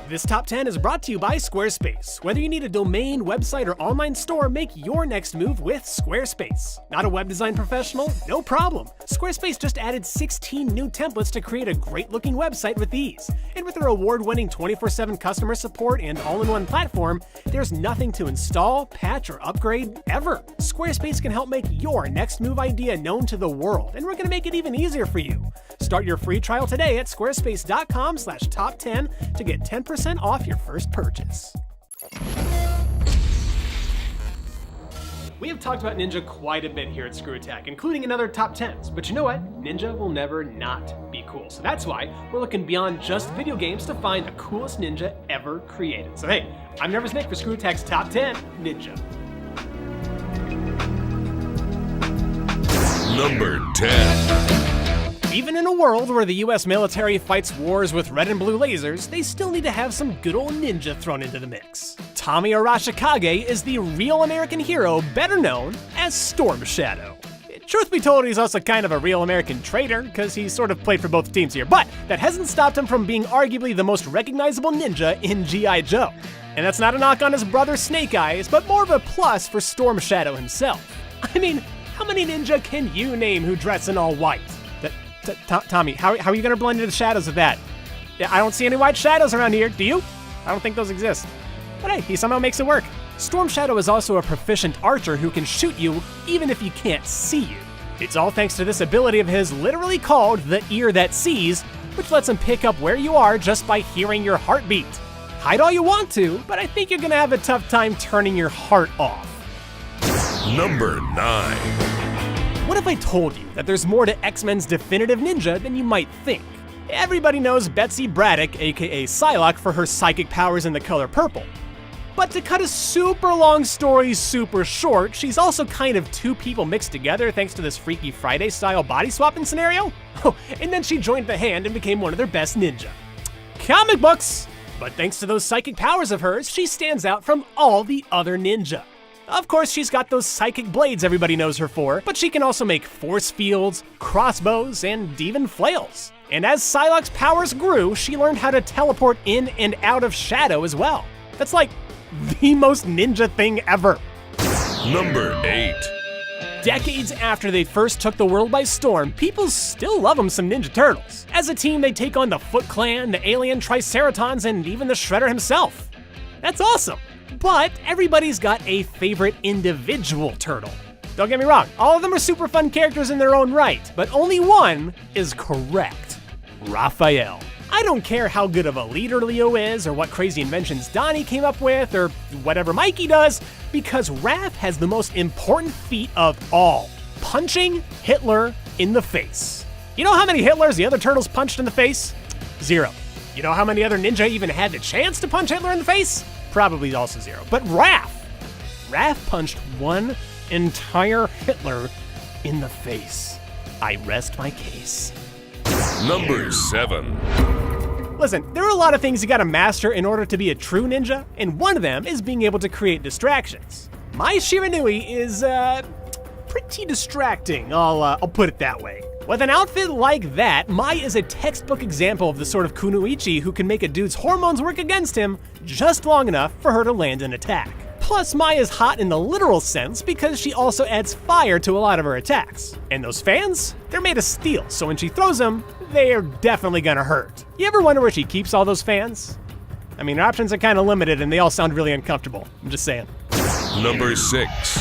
This top 10 is brought to you by Squarespace. Whether you need a domain, website, or online store, make your next move with Squarespace. Not a web design professional? No problem. Squarespace just added 16 new templates to create a great-looking website with ease. And with their award-winning 24/7 customer support and all-in-one platform, there's nothing to install, patch, or upgrade ever. Squarespace can help make your next move idea known to the world, and we're going to make it even easier for you. Start your free trial today at squarespace.com/top10 to get 10% off your first purchase. We have talked about Ninja quite a bit here at Screw Attack, including in other top 10s, but you know what? Ninja will never not be cool. So that's why we're looking beyond just video games to find the coolest ninja ever created. So hey, I'm Nervous Nick for Screw Attack's Top 10 Ninja. Number 10. Even in a world where the US military fights wars with red and blue lasers, they still need to have some good old ninja thrown into the mix. Tommy Arashikage is the real American hero, better known as Storm Shadow. Truth be told, he's also kind of a real American traitor, because he sort of played for both teams here, but that hasn't stopped him from being arguably the most recognizable ninja in G.I. Joe. And that's not a knock on his brother Snake Eyes, but more of a plus for Storm Shadow himself. I mean, how many ninja can you name who dress in all white? Tommy, how are you gonna blend into the shadows of that? I don't see any white shadows around here, do you? I don't think those exist. But hey, he somehow makes it work. Storm Shadow is also a proficient archer who can shoot you even if he can't see you. It's all thanks to this ability of his literally called the Ear That Sees, which lets him pick up where you are just by hearing your heartbeat. Hide all you want to, but I think you're gonna have a tough time turning your heart off. Number 9. What if I told you that there's more to X-Men's Definitive Ninja than you might think? Everybody knows Betsy Braddock, aka Psylocke, for her psychic powers in the color purple. But to cut a super long story super short, she's also kind of two people mixed together thanks to this Freaky Friday style body swapping scenario. Oh, and then she joined the Hand and became one of their best ninja. Comic books! But thanks to those psychic powers of hers, she stands out from all the other ninja. Of course, she's got those psychic blades everybody knows her for, but she can also make force fields, crossbows, and even flails. And as Psylocke's powers grew, she learned how to teleport in and out of shadow as well. That's like the most ninja thing ever. Number 8. Decades after they first took the world by storm, people still love them some Ninja Turtles. As a team, they take on the Foot Clan, the alien Triceratons, and even the Shredder himself. That's awesome. But everybody's got a favorite individual turtle. Don't get me wrong, all of them are super fun characters in their own right, but only one is correct: Raphael. I don't care how good of a leader Leo is, or what crazy inventions Donnie came up with, or whatever Mikey does, because Raph has the most important feat of all: punching Hitler in the face. You know how many Hitlers the other turtles punched in the face? 0. You know how many other ninja even had the chance to punch Hitler in the face? Probably also 0. But Raph punched one entire Hitler in the face. I rest my case. Number 7. Listen, there are a lot of things you gotta master in order to be a true ninja, and one of them is being able to create distractions. Mai Shiranui is, pretty distracting, I'll put it that way. With an outfit like that, Mai is a textbook example of the sort of kunoichi who can make a dude's hormones work against him just long enough for her to land an attack. Plus, Mai is hot in the literal sense because she also adds fire to a lot of her attacks. And those fans? They're made of steel, so when she throws them, they are definitely gonna hurt. You ever wonder where she keeps all those fans? I mean, her options are kinda limited and they all sound really uncomfortable. I'm just saying. Number 6.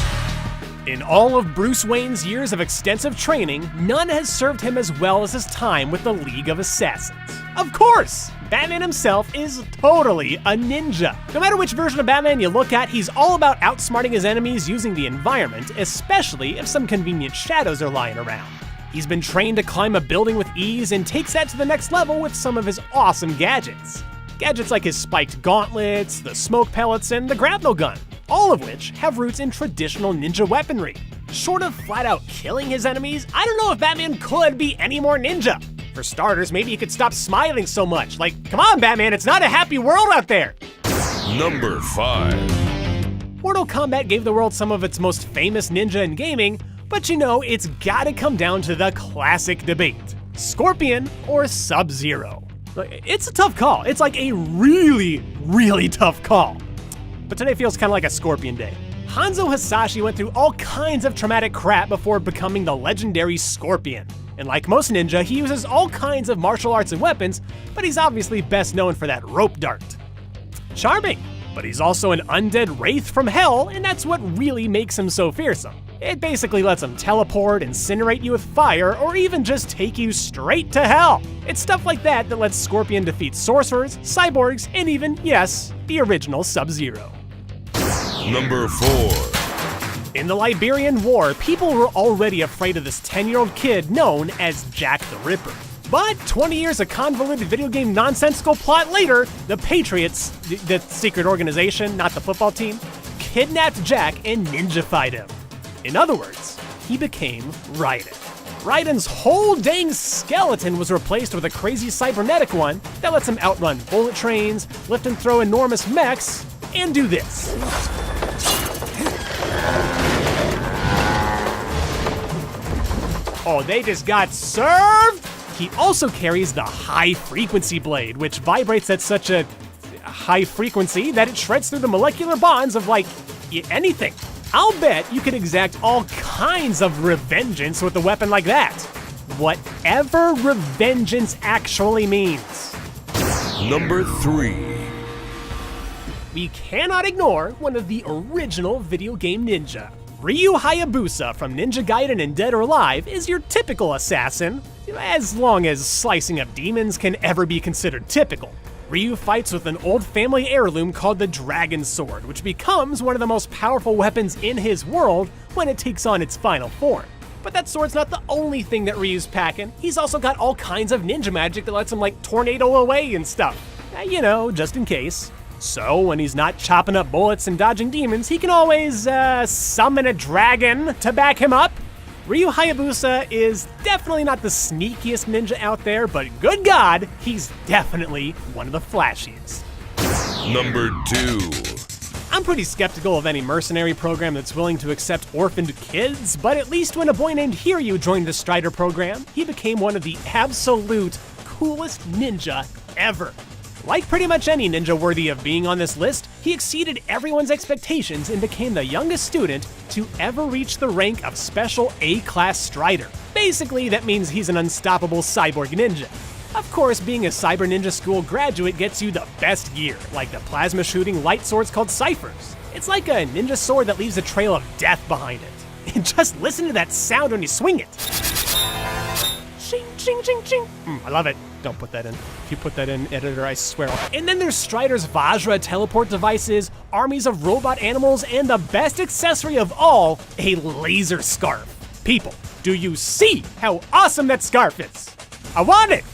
In all of Bruce Wayne's years of extensive training, none has served him as well as his time with the League of Assassins. Of course! Batman himself is totally a ninja. No matter which version of Batman you look at, he's all about outsmarting his enemies using the environment, especially if some convenient shadows are lying around. He's been trained to climb a building with ease and takes that to the next level with some of his awesome gadgets. Gadgets like his spiked gauntlets, the smoke pellets, and the grapnel gun, all of which have roots in traditional ninja weaponry. Short of flat out killing his enemies, I don't know if Batman could be any more ninja. For starters, maybe he could stop smiling so much. Like, come on, Batman, it's not a happy world out there. Number 5. Mortal Kombat gave the world some of its most famous ninja in gaming, but you know, it's gotta come down to the classic debate: Scorpion or Sub-Zero? It's a tough call. It's like a really, really tough call. But today feels kind of like a Scorpion day. Hanzo Hasashi went through all kinds of traumatic crap before becoming the legendary Scorpion. And like most ninja, he uses all kinds of martial arts and weapons, but he's obviously best known for that rope dart. Charming, but he's also an undead wraith from hell, and that's what really makes him so fearsome. It basically lets him teleport, incinerate you with fire, or even just take you straight to hell. It's stuff like that that lets Scorpion defeat sorcerers, cyborgs, and even, yes, the original Sub-Zero. Number 4. In the Liberian War, people were already afraid of this 10-year-old kid known as Jack the Ripper. But 20 years of convoluted video game nonsensical plot later, the Patriots, the secret organization, not the football team, kidnapped Jack and ninja-fied him. In other words, he became Raiden. Raiden's whole dang skeleton was replaced with a crazy cybernetic one that lets him outrun bullet trains, lift and throw enormous mechs, and do this. Oh, they just got served! He also carries the high-frequency blade, which vibrates at such a high frequency that it shreds through the molecular bonds of, like, anything. I'll bet you could exact all kinds of revengeance with a weapon like that. Whatever revengeance actually means. Number 3. We cannot ignore one of the original video game ninja. Ryu Hayabusa from Ninja Gaiden and Dead or Alive is your typical assassin, as long as slicing up demons can ever be considered typical. Ryu fights with an old family heirloom called the Dragon Sword, which becomes one of the most powerful weapons in his world when it takes on its final form. But that sword's not the only thing that Ryu's packing. He's also got all kinds of ninja magic that lets him like tornado away and stuff. You know, just in case. So when he's not chopping up bullets and dodging demons, he can always summon a dragon to back him up. Ryu Hayabusa is definitely not the sneakiest ninja out there, but good God, he's definitely one of the flashiest. Number 2. I'm pretty skeptical of any mercenary program that's willing to accept orphaned kids, but at least when a boy named Hiryu joined the Strider program, he became one of the absolute coolest ninja ever. Like pretty much any ninja worthy of being on this list, he exceeded everyone's expectations and became the youngest student to ever reach the rank of Special A-Class Strider. Basically, that means he's an unstoppable cyborg ninja. Of course, being a Cyber Ninja School graduate gets you the best gear, like the plasma-shooting light swords called Ciphers. It's like a ninja sword that leaves a trail of death behind it. And just listen to that sound when you swing it. Ching, ching, ching, ching. I love it. Don't put that in. If you put that in, editor, I swear. And then there's Strider's Vajra teleport devices, armies of robot animals, and the best accessory of all, a laser scarf. People, do you see how awesome that scarf is? I want it!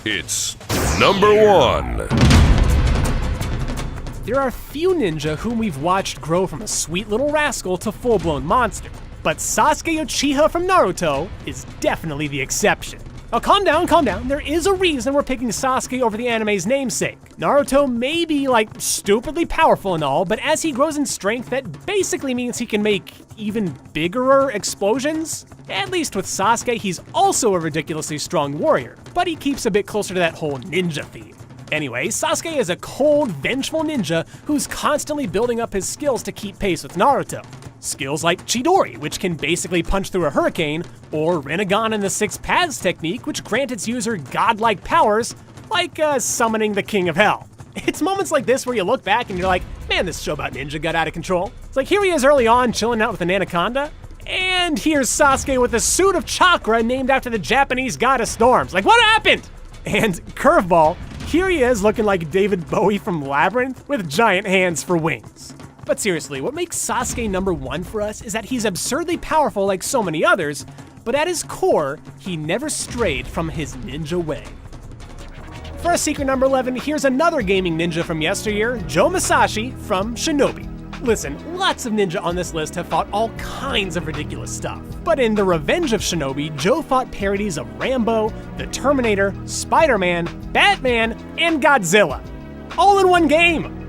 It's number 1. There are few ninja whom we've watched grow from a sweet little rascal to full-blown monster, but Sasuke Uchiha from Naruto is definitely the exception. Now calm down, there is a reason we're picking Sasuke over the anime's namesake. Naruto may be like stupidly powerful and all, but as he grows in strength, that basically means he can make even bigger explosions. At least with Sasuke, he's also a ridiculously strong warrior, but he keeps a bit closer to that whole ninja theme. Anyway, Sasuke is a cold, vengeful ninja who's constantly building up his skills to keep pace with Naruto. Skills like Chidori, which can basically punch through a hurricane, or Rinnegan and the Six Paths technique, which grant its user godlike powers, like summoning the King of Hell. It's moments like this where you look back and you're like, man, this show about ninja got out of control. It's like here he is early on chilling out with an anaconda, and here's Sasuke with a suit of chakra named after the Japanese god of storms. Like, what happened? And curveball, here he is looking like David Bowie from Labyrinth with giant hands for wings. But seriously, what makes Sasuke number 1 for us is that he's absurdly powerful like so many others, but at his core, he never strayed from his ninja way. For a secret number 11, here's another gaming ninja from yesteryear, Joe Masashi from Shinobi. Listen, lots of ninja on this list have fought all kinds of ridiculous stuff. But in The Revenge of Shinobi, Joe fought parodies of Rambo, The Terminator, Spider-Man, Batman, and Godzilla. All in one game!